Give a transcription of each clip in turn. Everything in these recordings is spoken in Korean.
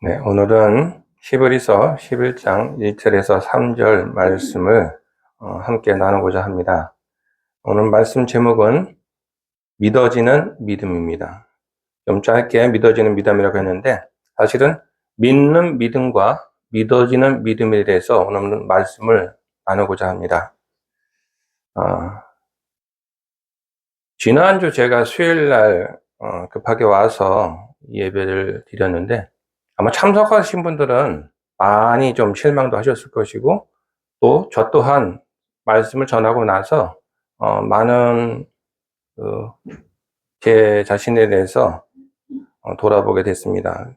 네, 오늘은 히브리서 11장 1절에서 3절 말씀을 함께 나누고자 합니다. 오늘 말씀 제목은 믿어지는 믿음입니다. 좀 짧게 믿어지는 믿음이라고 했는데 사실은 믿는 믿음과 믿어지는 믿음에 대해서 오늘 말씀을 나누고자 합니다. 지난주 제가 수요일날 급하게 와서 예배를 드렸는데 아마 참석하신 분들은 많이 좀 실망도 하셨을 것이고, 또 저 또한 말씀을 전하고 나서 많은 제 자신에 대해서 돌아보게 됐습니다.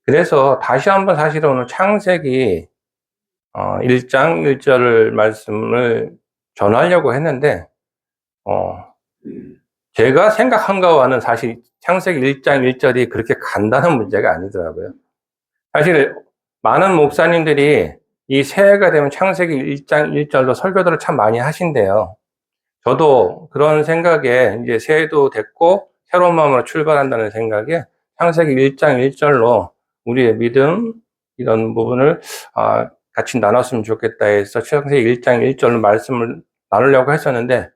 그래서 다시 한번 사실은 오늘 창세기 1장 1절 말씀을 전하려고 했는데 제가 생각한 거와는 사실 창세기 1장 1절이 그렇게 간단한 문제가 아니더라고요. 사실 많은 목사님들이 이 새해가 되면 창세기 1장 1절로 설교들을 참 많이 하신대요. 저도 그런 생각에 이제 새해도 됐고 새로운 마음으로 출발한다는 생각에 창세기 1장 1절로 우리의 믿음 이런 부분을 같이 나눴으면 좋겠다 해서 창세기 1장 1절로 말씀을 나누려고 했었는데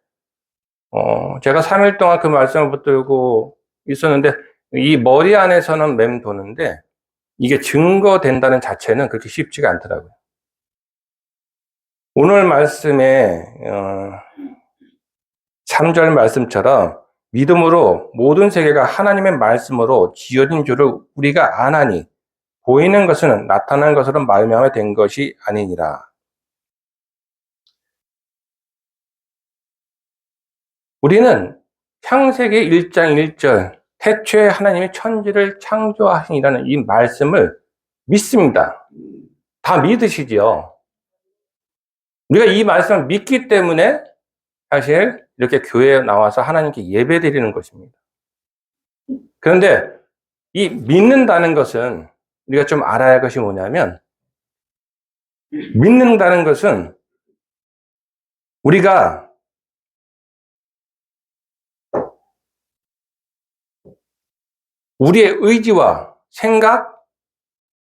제가 3일 동안 그 말씀을 붙들고 있었는데 이 머리 안에서는 맴도는데 이게 증거된다는 자체는 그렇게 쉽지가 않더라고요. 오늘 말씀에 3절 말씀처럼 믿음으로 모든 세계가 하나님의 말씀으로 지어진 줄을 우리가 아나니 보이는 것은 나타난 것으로 말미암아 된 것이 아니니라. 우리는 창세기 1장 1절 태초에 하나님이 천지를 창조하시니라는 이 말씀을 믿습니다. 다 믿으시지요. 우리가 이 말씀을 믿기 때문에 사실 이렇게 교회에 나와서 하나님께 예배드리는 것입니다. 그런데 이 믿는다는 것은 우리가 좀 알아야 할 것이 뭐냐면, 믿는다는 것은 우리가 우리의 의지와 생각,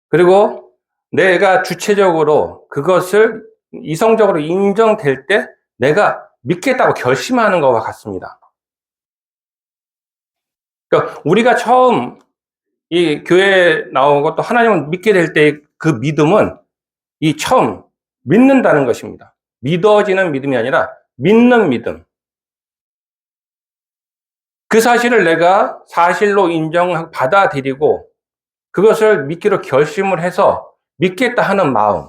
그리고 내가 주체적으로 그것을 이성적으로 인정될 때 내가 믿겠다고 결심하는 것과 같습니다. 그러니까 우리가 처음 이 교회에 나오고 또 하나님을 믿게 될 때 그 믿음은 이 처음 믿는다는 것입니다. 믿어지는 믿음이 아니라 믿는 믿음. 그 사실을 내가 사실로 인정하고 받아들이고 그것을 믿기로 결심을 해서 믿겠다 하는 마음,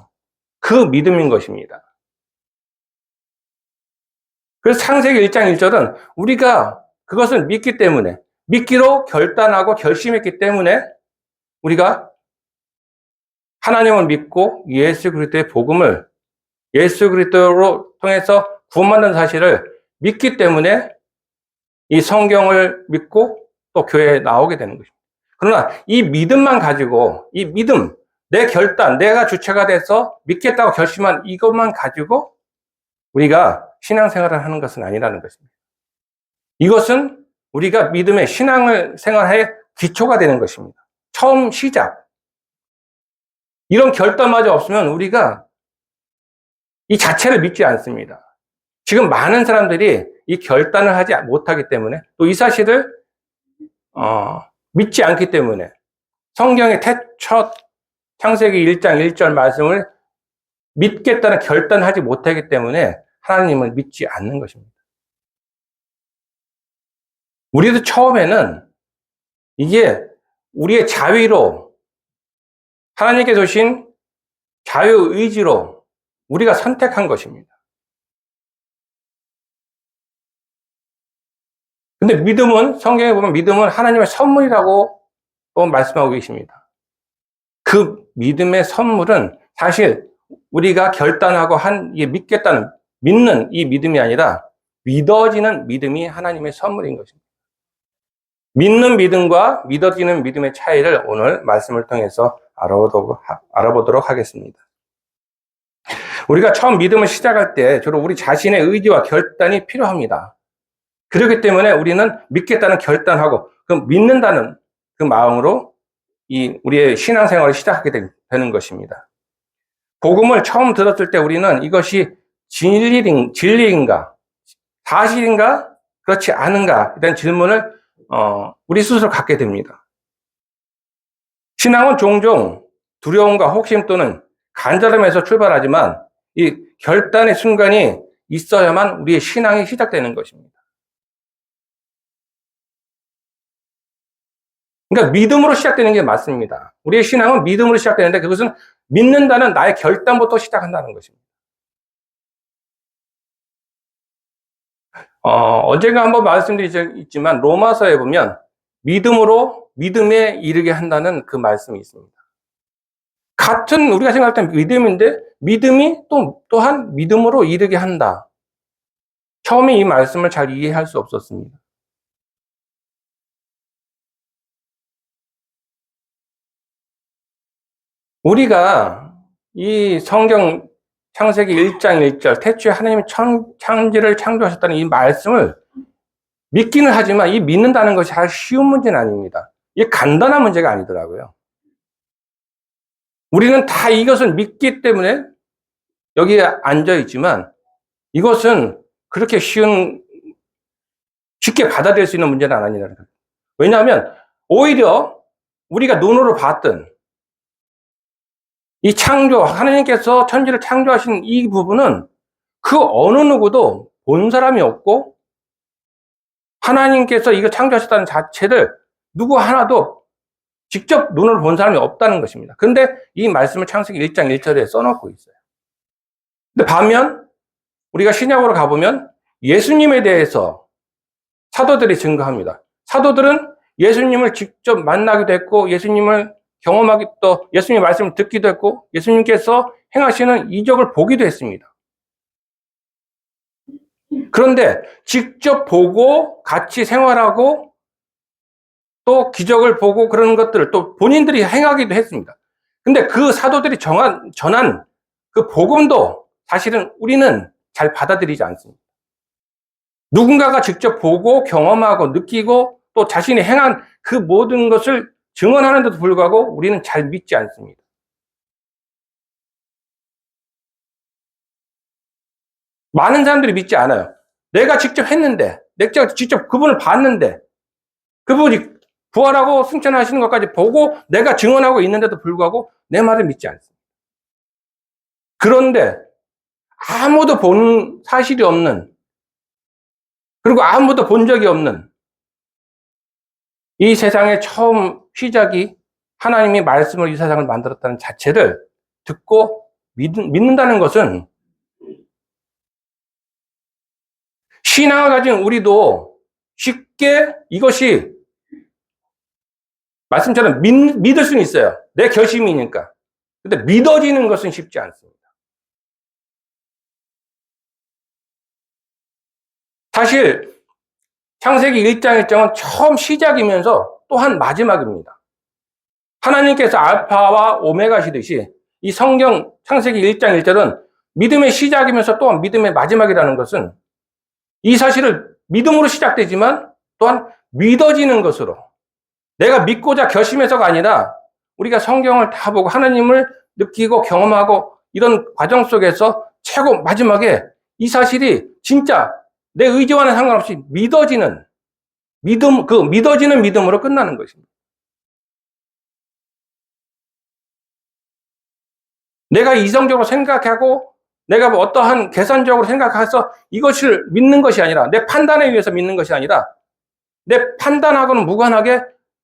그 믿음인 것입니다. 그래서 창세기 1장 1절은 우리가 그것을 믿기 때문에, 믿기로 결단하고 결심했기 때문에 우리가 하나님을 믿고 예수 그리스도의 복음을 예수 그리스도로 통해서 구원받는 사실을 믿기 때문에 이 성경을 믿고 또 교회에 나오게 되는 것입니다. 그러나 이 믿음만 가지고, 이 믿음, 내 결단, 내가 주체가 돼서 믿겠다고 결심한 이것만 가지고 우리가 신앙생활을 하는 것은 아니라는 것입니다. 이것은 우리가 믿음의 신앙생활의 기초가 되는 것입니다. 처음 시작. 이런 결단마저 없으면 우리가 이 자체를 믿지 않습니다. 지금 많은 사람들이 이 결단을 하지 못하기 때문에 또 이 사실을 믿지 않기 때문에 성경의 첫 창세기 1장 1절 말씀을 믿겠다는 결단하지 못하기 때문에 하나님을 믿지 않는 것입니다. 우리도 처음에는 이게 우리의 자위로 하나님께 주신 자유의지로 우리가 선택한 것입니다. 근데 믿음은, 성경에 보면 믿음은 하나님의 선물이라고 또 말씀하고 계십니다. 그 믿음의 선물은 사실 우리가 결단하고 믿겠다는, 믿는 이 믿음이 아니라 믿어지는 믿음이 하나님의 선물인 것입니다. 믿는 믿음과 믿어지는 믿음의 차이를 오늘 말씀을 통해서 알아보도록 하겠습니다. 우리가 처음 믿음을 시작할 때 주로 우리 자신의 의지와 결단이 필요합니다. 그렇기 때문에 우리는 믿겠다는 결단하고 그 믿는다는 그 마음으로 우리의 신앙생활을 시작하게 되는 것입니다. 복음을 처음 들었을 때 우리는 이것이 진리인가, 사실인가, 그렇지 않은가, 이런 질문을, 우리 스스로 갖게 됩니다. 신앙은 종종 두려움과 혹심 또는 간절함에서 출발하지만 이 결단의 순간이 있어야만 우리의 신앙이 시작되는 것입니다. 그러니까 믿음으로 시작되는 게 맞습니다. 우리의 신앙은 믿음으로 시작되는데 그것은 믿는다는 나의 결단부터 시작한다는 것입니다. 언젠가 한번 말씀드렸지만 로마서에 보면 믿음으로 믿음에 이르게 한다는 그 말씀이 있습니다. 같은 우리가 생각할 때 믿음인데 믿음이 또한 믿음으로 이르게 한다. 처음에 이 말씀을 잘 이해할 수 없었습니다. 우리가 이 성경 창세기 1장 1절 태초에 하나님이 천지를 창조하셨다는 이 말씀을 믿기는 하지만 이 믿는다는 것이 잘 쉬운 문제는 아닙니다. 이게 간단한 문제가 아니더라고요. 우리는 다 이것을 믿기 때문에 여기에 앉아 있지만 이것은 그렇게 쉽게 받아들일 수 있는 문제는 아니라는 거예요. 왜냐하면 오히려 우리가 눈으로 봤던 이 하나님께서 천지를 창조하신 이 부분은 그 어느 누구도 본 사람이 없고 하나님께서 이거 창조하셨다는 자체를 누구 하나도 직접 눈으로 본 사람이 없다는 것입니다. 그런데 이 말씀을 창세기 1장 1절에 써놓고 있어요. 근데 반면 우리가 신약으로 가보면 예수님에 대해서 사도들이 증거합니다. 사도들은 예수님을 직접 만나기도 했고 예수님을 또 예수님의 말씀을 듣기도 했고 예수님께서 행하시는 이적을 보기도 했습니다. 그런데 직접 보고 같이 생활하고 또 기적을 보고 그런 것들을 또 본인들이 행하기도 했습니다. 근데 그 사도들이 전한 그 복음도 사실은 우리는 잘 받아들이지 않습니다. 누군가가 직접 보고 경험하고 느끼고 또 자신이 행한 그 모든 것을 증언하는데도 불구하고 우리는 잘 믿지 않습니다. 많은 사람들이 믿지 않아요. 내가 직접 했는데, 내가 직접 그분을 봤는데, 그분이 부활하고 승천하시는 것까지 보고 내가 증언하고 있는데도 불구하고 내 말을 믿지 않습니다. 그런데 아무도 본 사실이 없는, 그리고 아무도 본 적이 없는 이 세상의 처음 시작이 하나님이 말씀으로 이 세상을 만들었다는 자체를 듣고 믿는다는 것은 신앙을 가진 우리도 쉽게 이것이 말씀처럼 믿을 수는 있어요. 내 결심이니까. 근데 믿어지는 것은 쉽지 않습니다. 사실 창세기 1장 1장은 처음 시작이면서 또한 마지막입니다. 하나님께서 알파와 오메가시듯이 이 성경 창세기 1장 1절은 믿음의 시작이면서 또한 믿음의 마지막이라는 것은 이 사실을 믿음으로 시작되지만 또한 믿어지는 것으로 내가 믿고자 결심해서가 아니라 우리가 성경을 다 보고 하나님을 느끼고 경험하고 이런 과정 속에서 최고 마지막에 이 사실이 진짜 내 의지와는 상관없이 믿어지는 믿음, 그 믿어지는 믿음으로 끝나는 것입니다. 내가 이성적으로 생각하고 내가 어떠한 계산적으로 생각해서 이것을 믿는 것이 아니라 내 판단에 의해서 믿는 것이 아니라 내 판단하고는 무관하게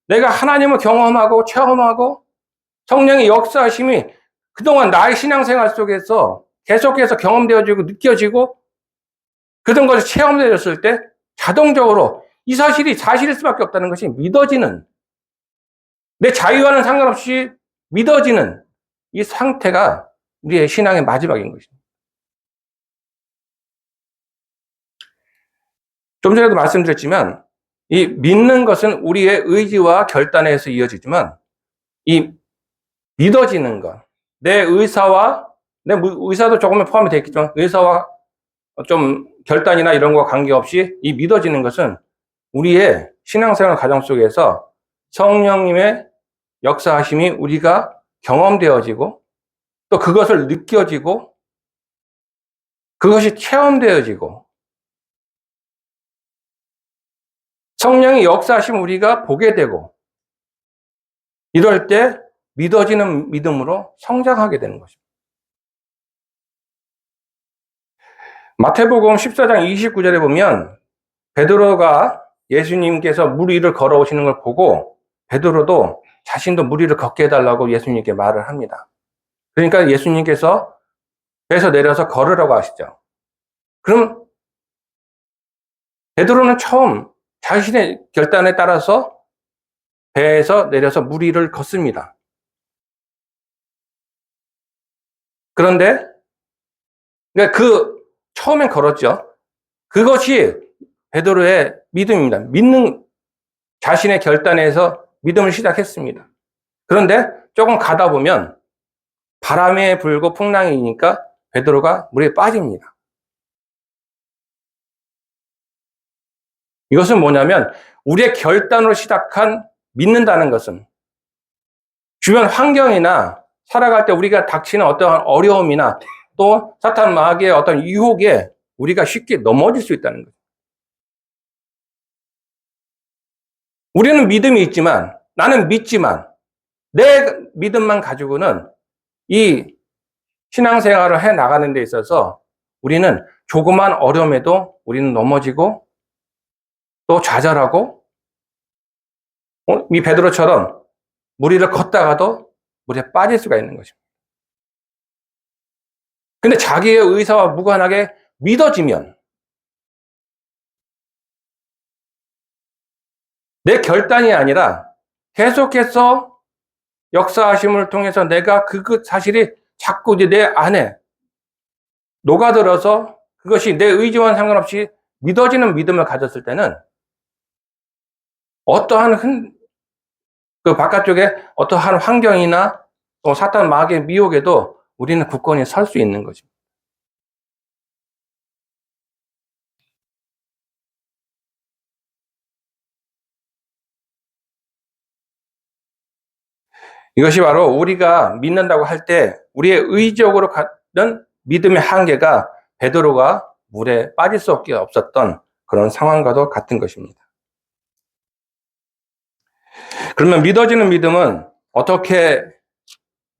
내가 하나님을 경험하고 체험하고 성령의 역사하심이 그동안 나의 신앙생활 속에서 계속해서 경험되어지고 느껴지고 그런 것이 체험되었을 때 자동적으로 이 사실이 사실일 수밖에 없다는 것이 믿어지는 내 자유와는 상관없이 믿어지는 이 상태가 우리의 신앙의 마지막인 것입니다. 좀 전에도 말씀드렸지만 이 믿는 것은 우리의 의지와 결단에서 이어지지만 이 믿어지는 것, 내 의사도 조금은 포함이 되어 있겠지만 의사와 좀 결단이나 이런 거와 관계없이 이 믿어지는 것은 우리의 신앙생활 과정 속에서 성령님의 역사하심이 우리가 경험되어지고 또 그것을 느껴지고 그것이 체험되어지고 성령의 역사하심 우리가 보게 되고 이럴 때 믿어지는 믿음으로 성장하게 되는 것입니다. 마태복음 14장 29절에 보면 베드로가 예수님께서 물 위를 걸어오시는 걸 보고 베드로도 자신도 물 위를 걷게 해달라고 예수님께 말을 합니다. 그러니까 예수님께서 배에서 내려서 걸으라고 하시죠. 그럼 베드로는 처음 자신의 결단에 따라서 배에서 내려서 물 위를 걷습니다. 그런데 처음엔 걸었죠. 그것이 베드로의 믿음입니다. 자신의 결단에서 믿음을 시작했습니다. 그런데 조금 가다 보면 바람에 불고 풍랑이니까 베드로가 물에 빠집니다. 이것은 뭐냐면 우리의 결단으로 시작한 믿는다는 것은 주변 환경이나 살아갈 때 우리가 닥치는 어떠한 어려움이나 또 사탄 마귀의 어떤 유혹에 우리가 쉽게 넘어질 수 있다는 거죠. 우리는 믿음이 있지만 나는 믿지만 내 믿음만 가지고는 이 신앙생활을 해 나가는 데 있어서 우리는 조그만 어려움에도 우리는 넘어지고 또 좌절하고 이 베드로처럼 물 위를 걷다가도 물에 빠질 수가 있는 것입니다. 근데 자기의 의사와 무관하게 믿어지면 내 결단이 아니라 계속해서 역사하심을 통해서 내가 그 사실이 자꾸 이제 내 안에 녹아들어서 그것이 내 의지와는 상관없이 믿어지는 믿음을 가졌을 때는 어떠한 그 바깥쪽에 어떠한 환경이나 또 사탄 마귀의 미혹에도 우리는 굳건히 설 수 있는 것입니다. 이것이 바로 우리가 믿는다고 할 때 우리의 의지적으로 갖는 믿음의 한계가 베드로가 물에 빠질 수 없었던 그런 상황과도 같은 것입니다. 그러면 믿어지는 믿음은 어떻게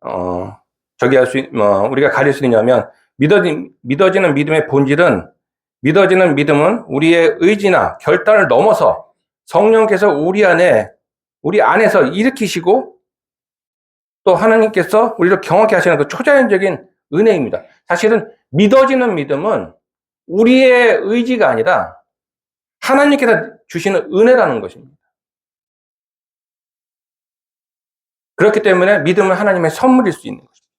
우리가 가릴 수 있냐면 믿어지는 믿음의 본질은 믿어지는 믿음은 우리의 의지나 결단을 넘어서 성령께서 우리 안에서 일으키시고 또 하나님께서 우리를 경험케 하시는 그 초자연적인 은혜입니다. 사실은 믿어지는 믿음은 우리의 의지가 아니라 하나님께서 주시는 은혜라는 것입니다. 그렇기 때문에 믿음은 하나님의 선물일 수 있는 것입니다.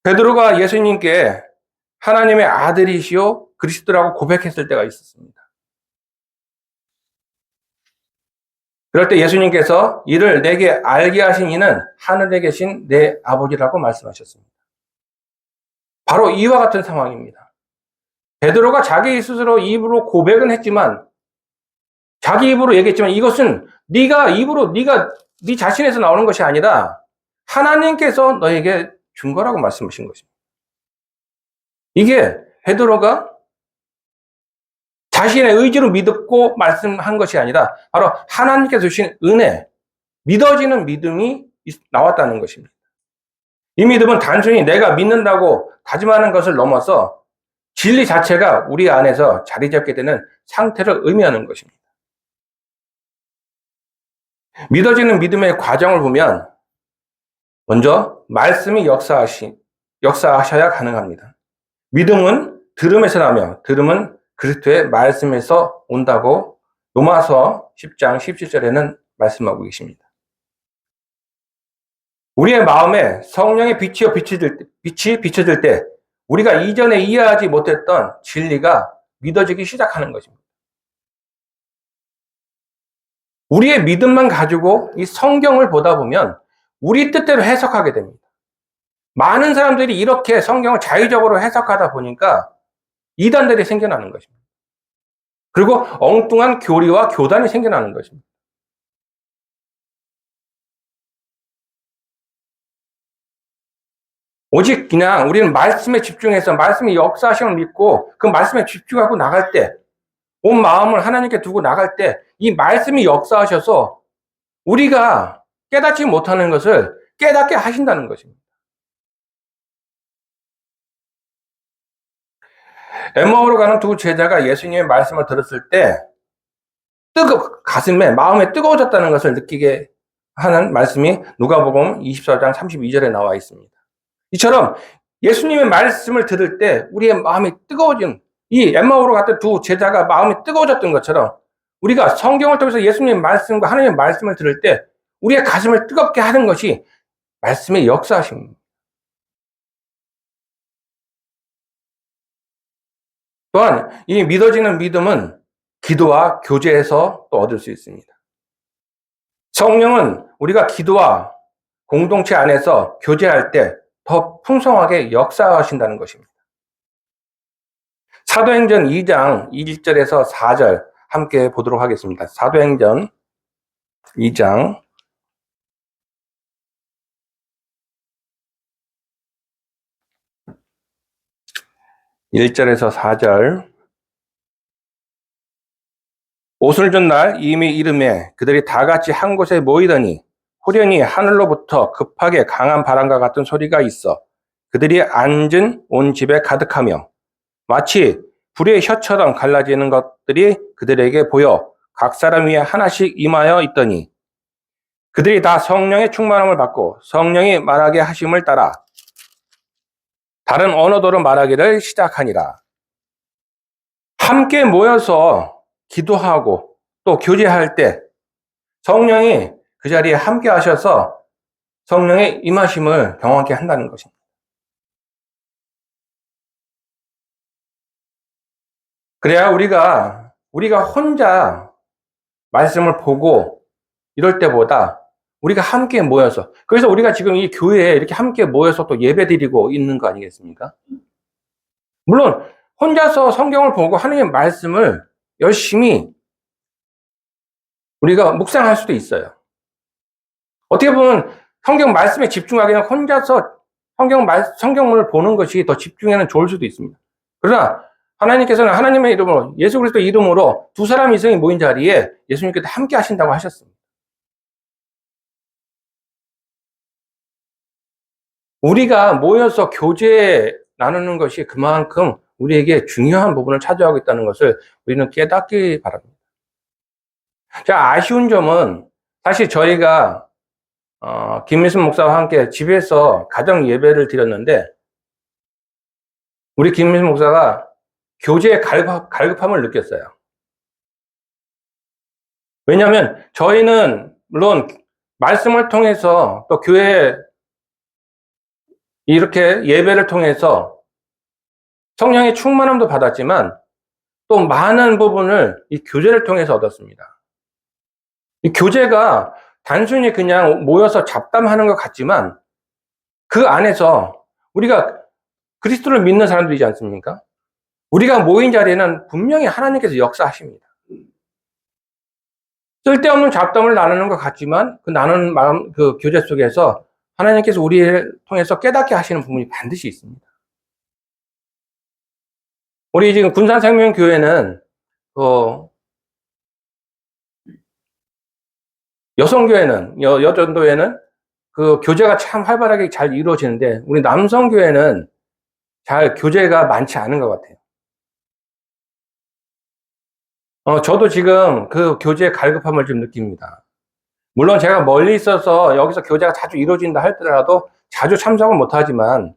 베드로가 예수님께 하나님의 아들이시오 그리스도라고 고백했을 때가 있었습니다. 그럴 때 예수님께서 이를 내게 알게 하신 이는 하늘에 계신 내 아버지라고 말씀하셨습니다. 바로 이와 같은 상황입니다. 베드로가 자기 스스로 입으로 고백은 했지만 자기 입으로 얘기했지만 이것은 네 자신에서 나오는 것이 아니라 하나님께서 너에게 준 거라고 말씀하신 것입니다. 이게 베드로가 자신의 의지로 믿고 말씀한 것이 아니라 바로 하나님께서 주신 은혜, 믿어지는 믿음이 나왔다는 것입니다. 이 믿음은 단순히 내가 믿는다고 다짐하는 것을 넘어서 진리 자체가 우리 안에서 자리 잡게 되는 상태를 의미하는 것입니다. 믿어지는 믿음의 과정을 보면 먼저 말씀이 역사하셔야 가능합니다. 믿음은 들음에서 나며 들음은 그리스도의 말씀에서 온다고 로마서 10장 17절에는 말씀하고 계십니다. 우리의 마음에 성령의 빛이 비춰질 때 우리가 이전에 이해하지 못했던 진리가 믿어지기 시작하는 것입니다. 우리의 믿음만 가지고 이 성경을 보다 보면 우리 뜻대로 해석하게 됩니다. 많은 사람들이 이렇게 성경을 자의적으로 해석하다 보니까 이단들이 생겨나는 것입니다. 그리고 엉뚱한 교리와 교단이 생겨나는 것입니다. 오직 그냥 우리는 말씀에 집중해서 말씀이 역사하심을 믿고 그 말씀에 집중하고 나갈 때, 온 마음을 하나님께 두고 나갈 때 이 말씀이 역사하셔서 우리가 깨닫지 못하는 것을 깨닫게 하신다는 것입니다. 엠마오로 가는 두 제자가 예수님의 말씀을 들었을 때 가슴에, 마음에 뜨거워졌다는 것을 느끼게 하는 말씀이 누가복음 24장 32절에 나와 있습니다. 이처럼 예수님의 말씀을 들을 때 우리의 마음이 뜨거워진, 이 엠마오로 갔던 두 제자가 마음이 뜨거워졌던 것처럼 우리가 성경을 통해서 예수님의 말씀과 하나님의 말씀을 들을 때 우리의 가슴을 뜨겁게 하는 것이 말씀의 역사하십니다. 또한 이 믿어지는 믿음은 기도와 교제에서 또 얻을 수 있습니다. 성령은 우리가 기도와 공동체 안에서 교제할 때 더 풍성하게 역사하신다는 것입니다. 사도행전 2장 1절에서 4절 함께 보도록 하겠습니다. 사도행전 2장 1절에서 4절. 오순절 날 이미 이름에 그들이 다 같이 한 곳에 모이더니 후련히 하늘로부터 급하게 강한 바람과 같은 소리가 있어 그들이 앉은 온 집에 가득하며 마치 불의 혀처럼 갈라지는 것들이 그들에게 보여 각 사람 위에 하나씩 임하여 있더니 그들이 다 성령의 충만함을 받고 성령이 말하게 하심을 따라 다른 언어도로 말하기를 시작하니라. 함께 모여서 기도하고 또 교제할 때 성령이 그 자리에 함께 하셔서 성령의 임하심을 경험하게 한다는 것입니다. 그래야 우리가 혼자 말씀을 보고 이럴 때보다 우리가 함께 모여서, 그래서 우리가 지금 이 교회에 이렇게 함께 모여서 또 예배 드리고 있는 거 아니겠습니까? 물론 혼자서 성경을 보고 하나님의 말씀을 열심히 우리가 묵상할 수도 있어요. 어떻게 보면 성경 말씀에 집중하기는 혼자서 성경을 보는 것이 더 집중에는 좋을 수도 있습니다. 그러나 하나님께서는 하나님의 이름으로, 예수 그리스도 이름으로 두 사람 이상이 모인 자리에 예수님께서 함께 하신다고 하셨습니다. 우리가 모여서 교제 나누는 것이 그만큼 우리에게 중요한 부분을 차지하고 있다는 것을 우리는 깨닫기 바랍니다. 자, 아쉬운 점은 사실 저희가 김민순 목사와 함께 집에서 가정 예배를 드렸는데 우리 김민순 목사가 교제의 갈급함을 느꼈어요. 왜냐하면 저희는 물론 말씀을 통해서 또 교회 이렇게 예배를 통해서 성령의 충만함도 받았지만 또 많은 부분을 이 교제를 통해서 얻었습니다. 이 교제가 단순히 그냥 모여서 잡담하는 것 같지만 그 안에서 우리가 그리스도를 믿는 사람들이지 않습니까? 우리가 모인 자리에는 분명히 하나님께서 역사하십니다. 쓸데없는 잡담을 나누는 것 같지만 그 나누는 마음, 그 교제 속에서 하나님께서 우리를 통해서 깨닫게 하시는 부분이 반드시 있습니다. 우리 지금 군산생명교회는 여성교회는 여전도회는 그 교제가 참 활발하게 잘 이루어지는데 우리 남성교회는 잘 교제가 많지 않은 것 같아요. 저도 지금 그 교제의 갈급함을 좀 느낍니다. 물론 제가 멀리 있어서 여기서 교제가 자주 이루어진다 할지라도 자주 참석은 못하지만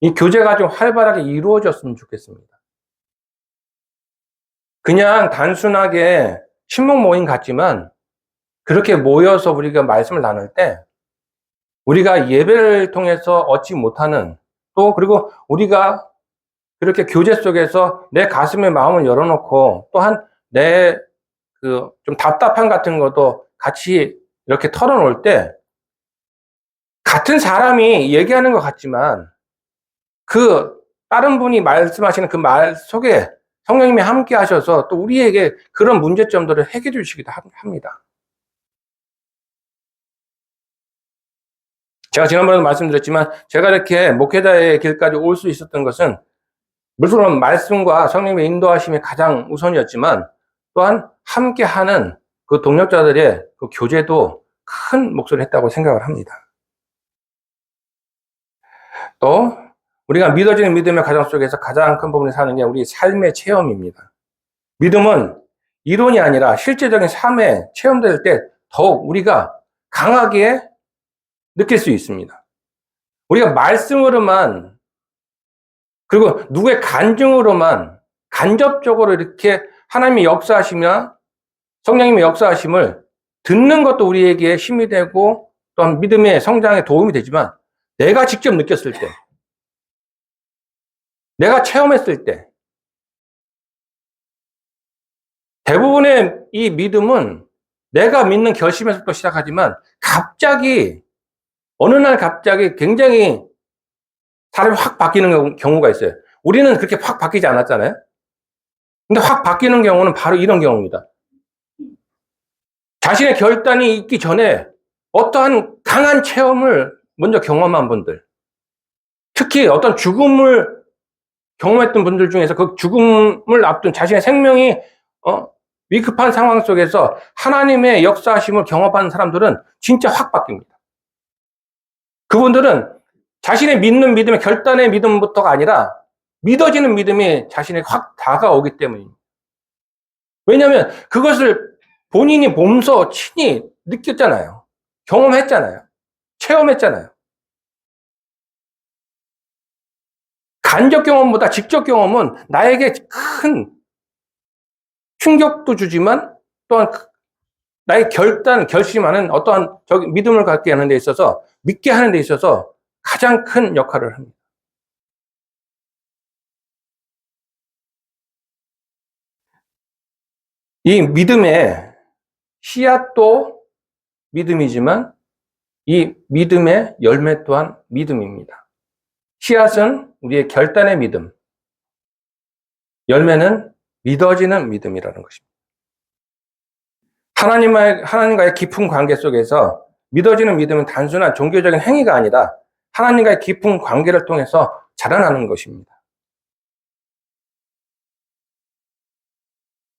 이 교제가 좀 활발하게 이루어졌으면 좋겠습니다. 그냥 단순하게 친목 모임 같지만 그렇게 모여서 우리가 말씀을 나눌 때 우리가 예배를 통해서 얻지 못하는 또 그리고 우리가 그렇게 교제 속에서 내 가슴의 마음을 열어놓고 또한 내 좀 답답함 같은 것도 같이 이렇게 털어놓을 때 같은 사람이 얘기하는 것 같지만 그 다른 분이 말씀하시는 그 말 속에 성령님이 함께 하셔서 또 우리에게 그런 문제점들을 해결해 주시기도 합니다. 제가 지난번에도 말씀드렸지만 제가 이렇게 목회자의 길까지 올 수 있었던 것은 물론 말씀과 성령의 인도하심이 가장 우선이었지만 또한 함께하는 그 동역자들의 그 교제도 큰 몫을 했다고 생각을 합니다. 또 우리가 믿어지는 믿음의 과정 속에서 가장 큰 부분을 사는 게 우리 삶의 체험입니다. 믿음은 이론이 아니라 실제적인 삶에 체험될 때 더욱 우리가 강하게 느낄 수 있습니다. 우리가 말씀으로만 그리고 누구의 간증으로만 간접적으로 이렇게 하나님의 역사하심이나 성령님의 역사하심을 듣는 것도 우리에게 힘이 되고 또한 믿음의 성장에 도움이 되지만 내가 직접 느꼈을 때, 내가 체험했을 때 대부분의 이 믿음은 내가 믿는 결심에서부터 시작하지만 갑자기 어느 날 갑자기 굉장히 사람이 확 바뀌는 경우가 있어요. 우리는 그렇게 확 바뀌지 않았잖아요. 근데 확 바뀌는 경우는 바로 이런 경우입니다. 자신의 결단이 있기 전에 어떠한 강한 체험을 먼저 경험한 분들, 특히 어떤 죽음을 경험했던 분들 중에서 그 죽음을 앞둔 자신의 생명이 위급한 상황 속에서 하나님의 역사하심을 경험한 사람들은 진짜 확 바뀝니다. 그분들은 자신의 믿는 믿음의 결단의 믿음부터가 아니라 믿어지는 믿음이 자신에게 확 다가오기 때문입니다. 왜냐하면 그것을 본인이 몸소 친히 느꼈잖아요. 경험했잖아요. 체험했잖아요. 간접 경험보다 직접 경험은 나에게 큰 충격도 주지만 또한 나의 결심하는 어떠한 믿음을 갖게 하는 데 있어서 믿게 하는 데 있어서 가장 큰 역할을 합니다. 이 믿음의 씨앗도 믿음이지만 이 믿음의 열매 또한 믿음입니다. 씨앗은 우리의 결단의 믿음, 열매는 믿어지는 믿음이라는 것입니다. 하나님과의 깊은 관계 속에서 믿어지는 믿음은 단순한 종교적인 행위가 아니라 하나님과의 깊은 관계를 통해서 자라나는 것입니다.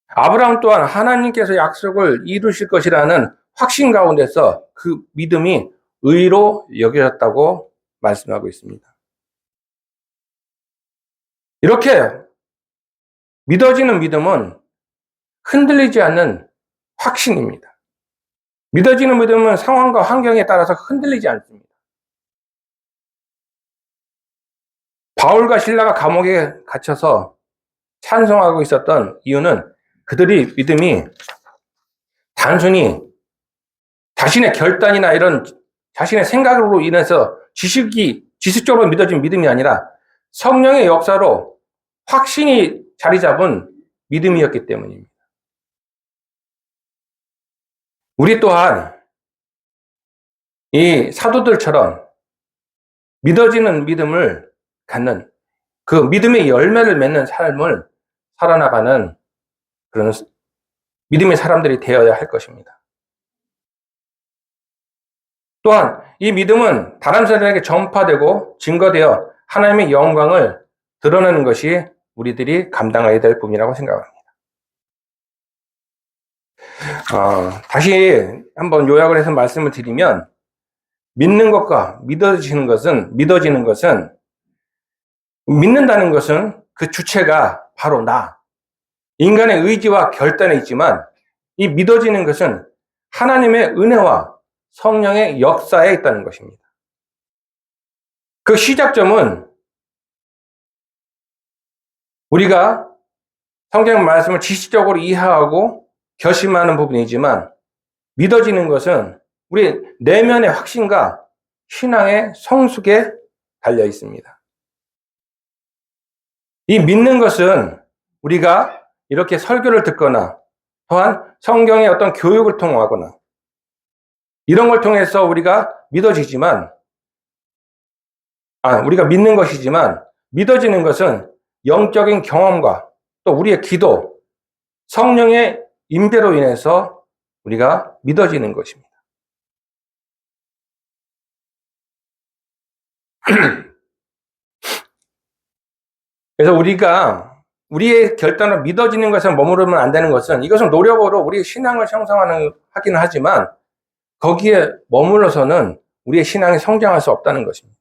아브라함 또한 하나님께서 약속을 이루실 것이라는 확신 가운데서 그 믿음이 의로 여겨졌다고 말씀하고 있습니다. 이렇게 믿어지는 믿음은 흔들리지 않는 확신입니다. 믿어지는 믿음은 상황과 환경에 따라서 흔들리지 않습니다. 바울과 실라가 감옥에 갇혀서 찬송하고 있었던 이유는 그들이 믿음이 단순히 자신의 결단이나 이런 자신의 생각으로 인해서 지식적으로 믿어진 믿음이 아니라 성령의 역사로 확신이 자리 잡은 믿음이었기 때문입니다. 우리 또한 이 사도들처럼 믿어지는 믿음을 갖는 그 믿음의 열매를 맺는 삶을 살아나가는 그런 믿음의 사람들이 되어야 할 것입니다. 또한 이 믿음은 다른 사람에게 전파되고 증거되어 하나님의 영광을 드러내는 것이 우리들이 감당해야 될 부분이라고 생각합니다. 다시 한번 요약을 해서 말씀을 드리면 믿는 것과 믿어지는 것은 믿는다는 것은 그 주체가 바로 인간의 의지와 결단에 있지만 이 믿어지는 것은 하나님의 은혜와 성령의 역사에 있다는 것입니다. 그 시작점은 우리가 성경 말씀을 지식적으로 이해하고 결심하는 부분이지만 믿어지는 것은 우리 내면의 확신과 신앙의 성숙에 달려 있습니다. 이 믿는 것은 우리가 이렇게 설교를 듣거나 또한 성경의 어떤 교육을 통하거나 이런 걸 통해서 우리가 우리가 믿는 것이지만 믿어지는 것은 영적인 경험과 또 우리의 기도, 성령의 임재로 인해서 우리가 믿어지는 것입니다. 그래서 우리의 결단으로 믿어지는 것에 머무르면 안 되는 것은, 이것은 노력으로 우리의 신앙을 하기는 하지만 거기에 머물러서는 우리의 신앙이 성장할 수 없다는 것입니다.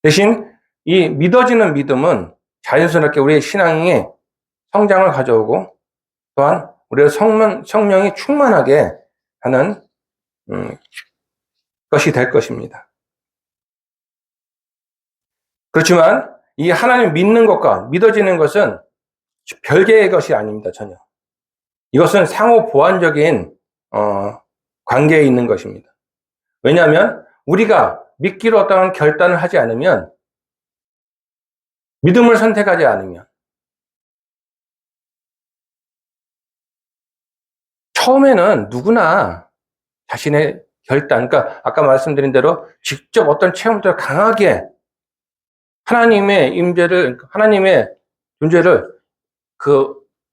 대신 이 믿어지는 믿음은 자연스럽게 우리의 신앙이 성장을 가져오고, 또한 우리의 성령이 충만하게 하는 것이 될 것입니다. 그렇지만 이 하나님 믿는 것과 믿어지는 것은 별개의 것이 아닙니다. 전혀. 이것은 상호 보완적인 관계에 있는 것입니다. 왜냐하면 우리가 믿기로 어떠한 결단을 하지 않으면, 믿음을 선택하지 않으면, 처음에는 누구나 자신의 결단, 그러니까 아까 말씀드린 대로 직접 어떤 체험들을 강하게 하나님의 임재를, 하나님의 존재를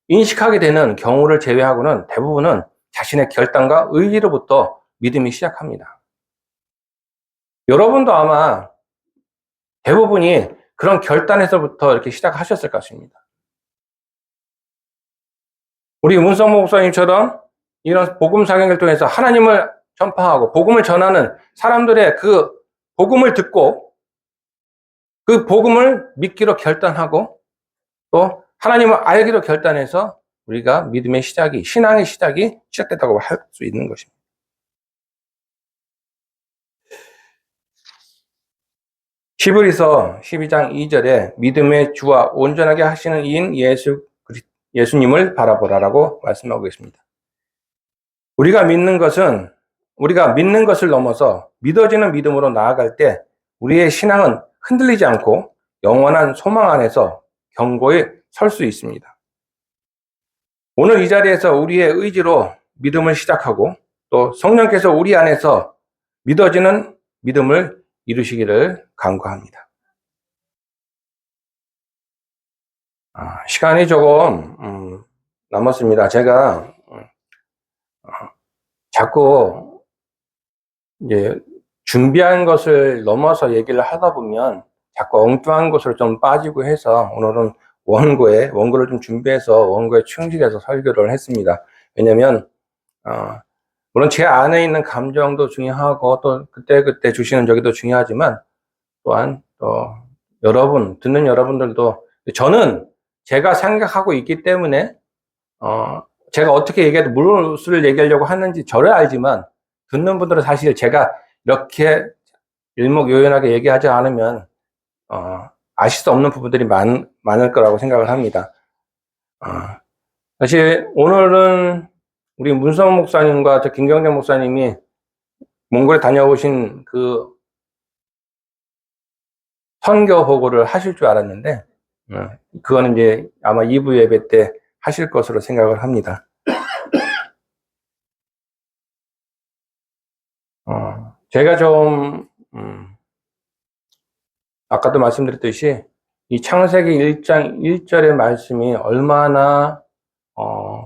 인식하게 되는 경우를 제외하고는 대부분은 자신의 결단과 의지로부터 믿음이 시작합니다. 여러분도 아마 대부분이 그런 결단에서부터 이렇게 시작하셨을 것입니다. 우리 문성 목사님처럼 이런 복음 사역을 통해서 하나님을 전파하고 복음을 전하는 사람들의 그 복음을 듣고 그 복음을 믿기로 결단하고 또 하나님을 알기로 결단해서 우리가 믿음의 시작이, 신앙의 시작이 시작됐다고 할 수 있는 것입니다. 히브리서 12장 2절에 믿음의 주와 온전하게 하시는 이인 예수님을 바라보라라고 말씀하고 있습니다. 우리가 믿는 것을 넘어서 믿어지는 믿음으로 나아갈 때 우리의 신앙은 흔들리지 않고 영원한 소망 안에서 견고히 설 수 있습니다. 오늘 이 자리에서 우리의 의지로 믿음을 시작하고 또 성령께서 우리 안에서 믿어지는 믿음을 이루시기를 간구합니다. 시간이 조금 남았습니다. 제가 자꾸 이제 준비한 것을 넘어서 얘기를 하다 보면 자꾸 엉뚱한 것으로 좀 빠지고 해서 오늘은 원고를 좀 준비해서 원고에 충실해서 설교를 했습니다. 왜냐면 물론 제 안에 있는 감정도 중요하고 또 그때 주시는 저기도 중요하지만 또한 또 듣는 여러분들도, 저는 제가 생각하고 있기 때문에 제가 어떻게 얘기해도 무엇을 얘기하려고 하는지 저를 알지만 듣는 분들은 사실 제가 이렇게 일목요연하게 얘기하지 않으면 아실 수 없는 부분들이 많을 거라고 생각을 합니다. 사실 오늘은 우리 문성 목사님과 저 김경재 목사님이 몽골에 다녀오신 그 선교 보고를 하실 줄 알았는데 그거는 이제 아마 2부 예배 때 하실 것으로 생각을 합니다. 제가 좀 아까도 말씀드렸듯이 이 창세기 1장 1절의 말씀이 얼마나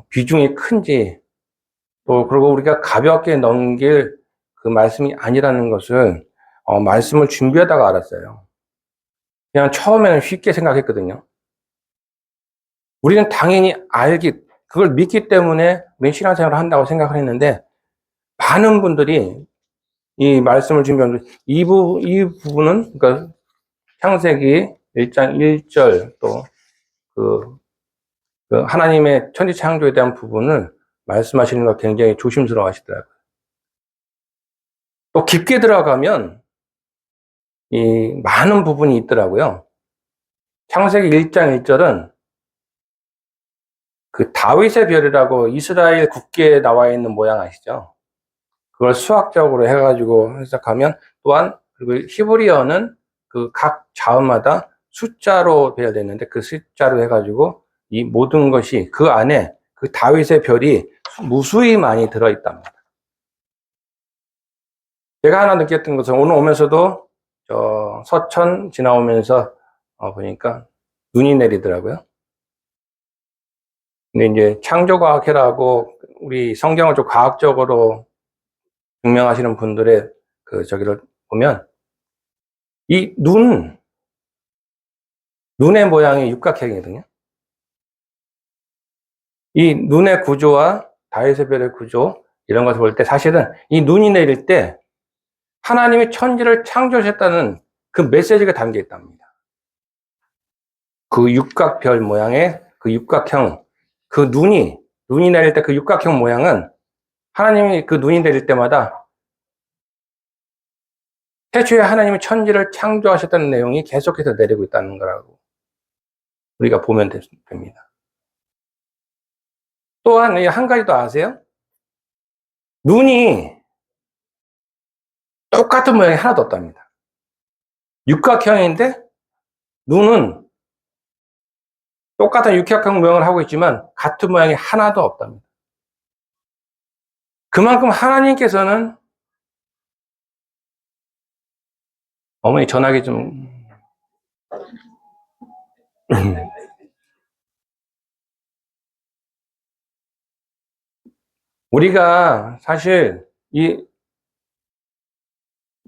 비중이 큰지, 또 그리고 우리가 가볍게 넘길 그 말씀이 아니라는 것을 말씀을 준비하다가 알았어요. 그냥 처음에는 쉽게 생각했거든요. 우리는 당연히 그걸 믿기 때문에 우리는 신앙생활을 한다고 생각을 했는데, 많은 분들이 이 말씀을 준비하면서 이 부분은, 그러니까 창세기 1장 1절 또 그 하나님의 천지 창조에 대한 부분을 말씀하시는 거 굉장히 조심스러워 하시더라고요. 또 깊게 들어가면 이 많은 부분이 있더라고요. 창세기 1장 1절은 그 다윗의 별이라고 이스라엘 국기에 나와 있는 모양 아시죠? 그걸 수학적으로 해가지고 해석하면, 또한 그리고 히브리어는 그 각 자음마다 숫자로 배열되어 있는데 그 숫자로 해가지고 이 모든 것이 그 안에 그 다윗의 별이 무수히 많이 들어있답니다. 제가 하나 느꼈던 것은 오늘 오면서도 저 서천 지나오면서 보니까 눈이 내리더라고요. 근데 이제 창조과학회라고 우리 성경을 좀 과학적으로 증명하시는 분들의 저기를 보면 이 눈의 모양이 육각형이거든요. 이 눈의 구조와 다윗의 별의 구조, 이런 것을 볼 때 사실은 이 눈이 내릴 때 하나님이 천지를 창조하셨다는 그 메시지가 담겨 있답니다. 그 육각별 모양의 그 육각형, 그 눈이 내릴 때 그 육각형 모양은 하나님이 그 눈이 내릴 때마다 태초에 하나님이 천지를 창조하셨다는 내용이 계속해서 내리고 있다는 거라고 우리가 보면 됩니다. 또한 한 가지 더 아세요? 눈이 똑같은 모양이 하나도 없답니다. 육각형인데 눈은 똑같은 육각형 모양을 하고 있지만 같은 모양이 하나도 없답니다. 그만큼 하나님께서는 어머니 전화기 좀 우리가 사실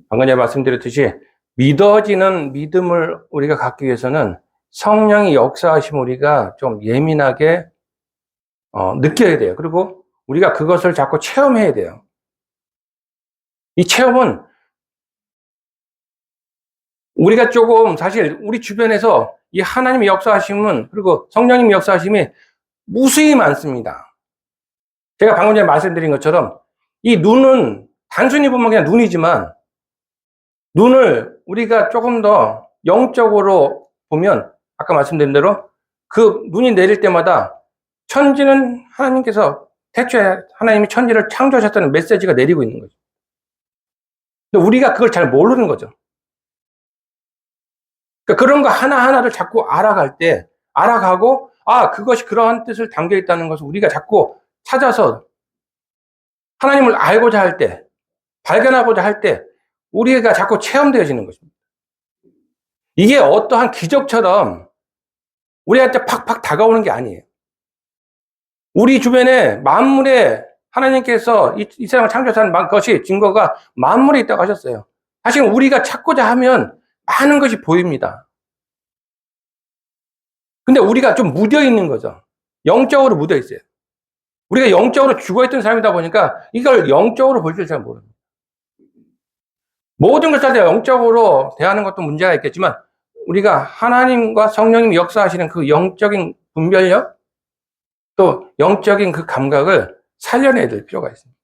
방금 전에 말씀드렸듯이 믿어지는 믿음을 우리가 갖기 위해서는 성령이 역사하시면 우리가 좀 예민하게 느껴야 돼요. 그리고 우리가 그것을 자꾸 체험해야 돼요. 이 체험은 우리가 조금 사실 우리 주변에서 이 하나님의 역사하심은, 그리고 성령님의 역사하심이 무수히 많습니다. 제가 방금 전에 말씀드린 것처럼 이 눈은 단순히 보면 그냥 눈이지만, 눈을 우리가 조금 더 영적으로 보면 아까 말씀드린 대로 그 눈이 내릴 때마다 천지는 하나님께서 태초에 하나님이 천지를 창조하셨다는 메시지가 내리고 있는 거죠. 근데 우리가 그걸 잘 모르는 거죠. 그러니까 그런 거 하나하나를 자꾸 알아가고, 그것이 그러한 뜻을 담겨 있다는 것을 우리가 자꾸 찾아서 하나님을 알고자 할 때, 발견하고자 할 때, 우리가 자꾸 체험되어지는 것입니다. 이게 어떠한 기적처럼 우리한테 팍팍 다가오는 게 아니에요. 우리 주변에 만물에 하나님께서 이 세상을 창조하신 것이 증거가 만물에 있다고 하셨어요. 사실 우리가 찾고자 하면 많은 것이 보입니다. 근데 우리가 좀 묻어 있는 거죠. 영적으로 묻어 있어요. 우리가 영적으로 죽어있던 사람이다 보니까 이걸 영적으로 볼 줄 잘 모릅니다. 모든 것을 다 영적으로 대하는 것도 문제가 있겠지만, 우리가 하나님과 성령님이 역사하시는 그 영적인 분별력, 또 영적인 그 감각을 살려내야 될 필요가 있습니다.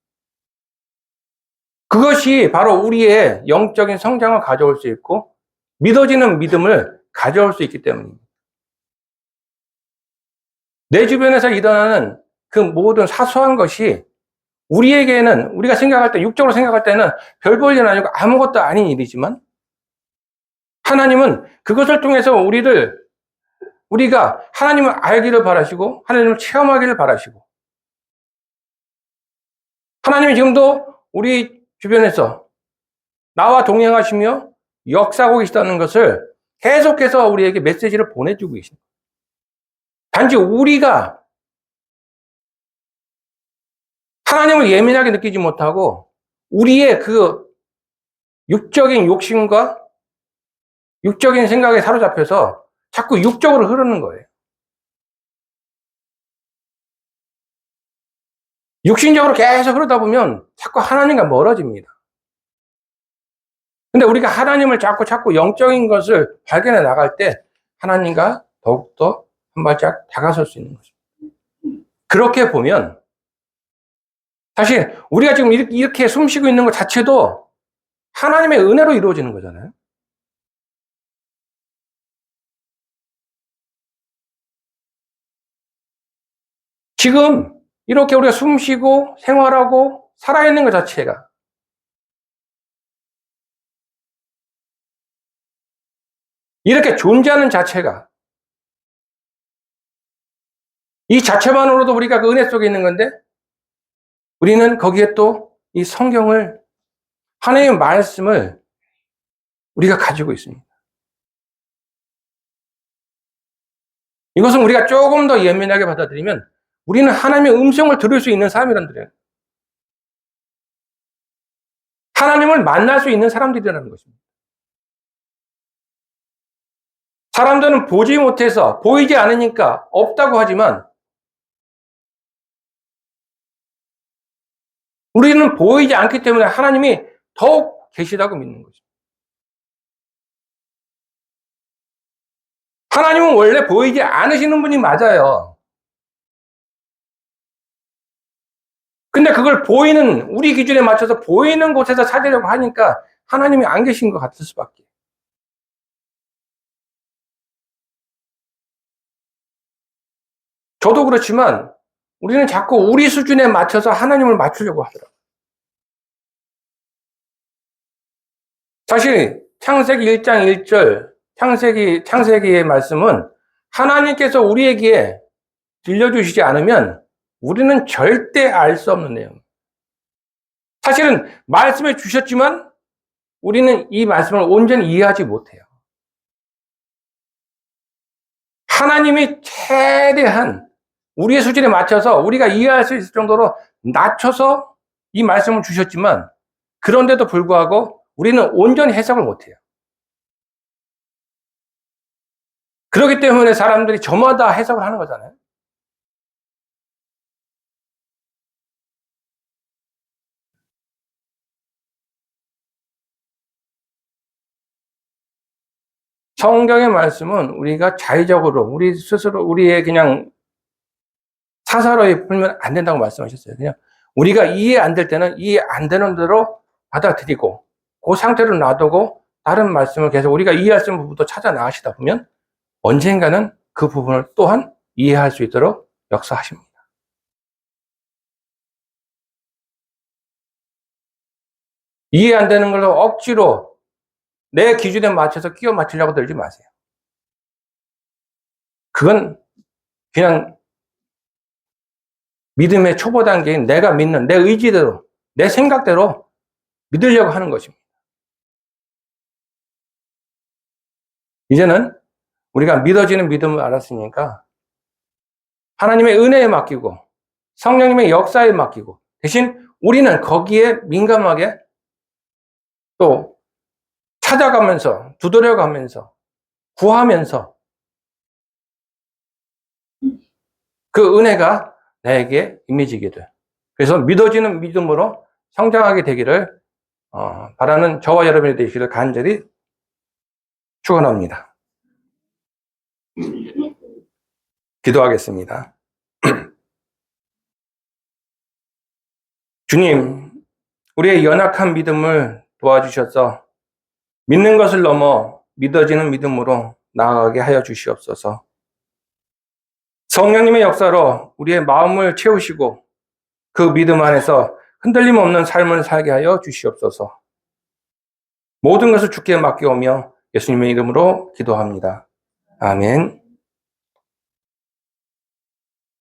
그것이 바로 우리의 영적인 성장을 가져올 수 있고 믿어지는 믿음을 가져올 수 있기 때문입니다. 내 주변에서 일어나는 그 모든 사소한 것이 우리에게는, 우리가 생각할 때, 육적으로 생각할 때는 별 볼 일 아니고 아무것도 아닌 일이지만, 하나님은 그것을 통해서 우리가 하나님을 알기를 바라시고 하나님을 체험하기를 바라시고, 하나님이 지금도 우리 주변에서 나와 동행하시며 역사하고 계시다는 것을 계속해서 우리에게 메시지를 보내주고 계십니다. 단지 우리가 하나님을 예민하게 느끼지 못하고 우리의 그 육적인 욕심과 육적인 생각에 사로잡혀서 자꾸 육적으로 흐르는 거예요. 육신적으로 계속 흐르다 보면 자꾸 하나님과 멀어집니다. 근데 우리가 하나님을 자꾸 영적인 것을 발견해 나갈 때 하나님과 더욱더 한 발짝 다가설 수 있는 것입니다. 그렇게 보면 사실 우리가 지금 이렇게 숨 쉬고 있는 것 자체도 하나님의 은혜로 이루어지는 거잖아요. 지금 이렇게 우리가 숨 쉬고 생활하고 살아있는 것 자체가, 이렇게 존재하는 자체가, 이 자체만으로도 우리가 그 은혜 속에 있는 건데, 우리는 거기에 또 이 성경을, 하나님의 말씀을 우리가 가지고 있습니다. 이것은 우리가 조금 더 예민하게 받아들이면 우리는 하나님의 음성을 들을 수 있는 사람이란 말이에요. 하나님을 만날 수 있는 사람들이라는 것입니다. 사람들은 보지 못해서, 보이지 않으니까 없다고 하지만 우리는 보이지 않기 때문에 하나님이 더욱 계시다고 믿는 거죠. 하나님은 원래 보이지 않으시는 분이 맞아요. 근데 그걸 보이는, 우리 기준에 맞춰서 보이는 곳에서 찾으려고 하니까 하나님이 안 계신 것 같을 수밖에. 저도 그렇지만 우리는 자꾸 우리 수준에 맞춰서 하나님을 맞추려고 하더라고요. 사실 창세기 1장 1절, 창세기의 말씀은 하나님께서 우리에게 들려주시지 않으면 우리는 절대 알 수 없는 내용. 사실은 말씀해 주셨지만 우리는 이 말씀을 온전히 이해하지 못해요. 하나님이 최대한 우리의 수준에 맞춰서 우리가 이해할 수 있을 정도로 낮춰서 이 말씀을 주셨지만 그런데도 불구하고 우리는 온전히 해석을 못해요. 그렇기 때문에 사람들이 저마다 해석을 하는 거잖아요. 성경의 말씀은 우리가 자의적으로 우리 스스로 우리의 그냥 사사로이 풀면 안 된다고 말씀하셨어요. 그냥 우리가 이해 안 될 때는 이해 안 되는 대로 받아들이고 그 상태로 놔두고 다른 말씀을 계속 우리가 이해할 수 있는 부분도 찾아 나가시다 보면 언젠가는 그 부분을 또한 이해할 수 있도록 역사하십니다. 이해 안 되는 걸로 억지로 내 기준에 맞춰서 끼워 맞추려고 들지 마세요. 그건 그냥 믿음의 초보 단계인 내가 믿는 내 의지대로, 내 생각대로 믿으려고 하는 것입니다. 이제는 우리가 믿어지는 믿음을 알았으니까 하나님의 은혜에 맡기고 성령님의 역사에 맡기고 대신 우리는 거기에 민감하게 또 찾아가면서 두드려가면서 구하면서 그 은혜가 나에게 임해지게 돼. 그래서 믿어지는 믿음으로 성장하게 되기를 바라는 저와 여러분이 되시기를 간절히 축원합니다. 기도하겠습니다. 주님, 우리의 연약한 믿음을 도와주셔서 믿는 것을 넘어 믿어지는 믿음으로 나아가게 하여 주시옵소서. 성령님의 역사로 우리의 마음을 채우시고 그 믿음 안에서 흔들림 없는 삶을 살게 하여 주시옵소서. 모든 것을 주께 맡겨오며 예수님의 이름으로 기도합니다. 아멘.